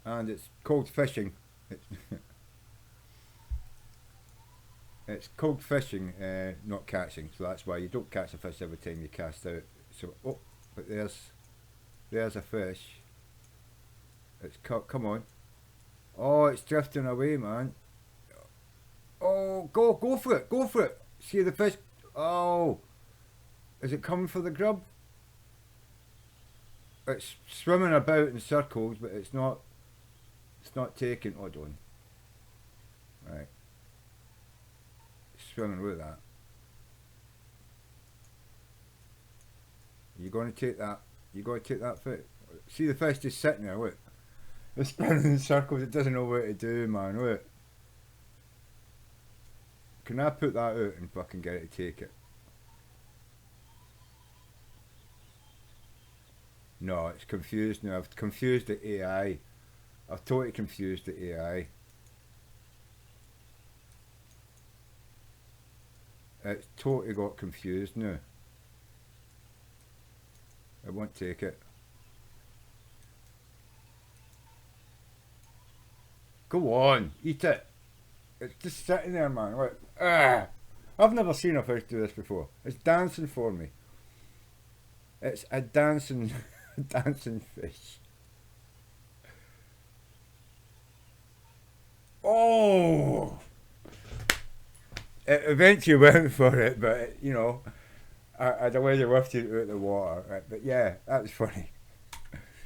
and it's called fishing. It's, it's called fishing, not catching. So that's why you don't catch a fish every time you cast out. So oh, but there's a fish. It's come on. Oh, it's drifting away, man. Oh, go for it, go for it. See the fish. Oh, is it coming for the grub? It's swimming about in circles, but it's not. It's not taking. Oh, don't. Right, it's swimming with that. You're going to take that. You're going to take that fish. See the fish just sitting there. Look, it's spinning in circles. It doesn't know what to do, man. Look. Can I put that out and fucking get it to take it? No, it's confused now. I've confused the AI. I've totally confused the AI. It's totally got confused now. I won't take it. Go on, eat it. It's just sitting there, man. Look. Ah! I've never seen a fish do this before. It's dancing for me. It's a dancing, dancing fish. Oh! It eventually went for it, but you know, I had a way to lift it out of the water. But yeah, that was funny.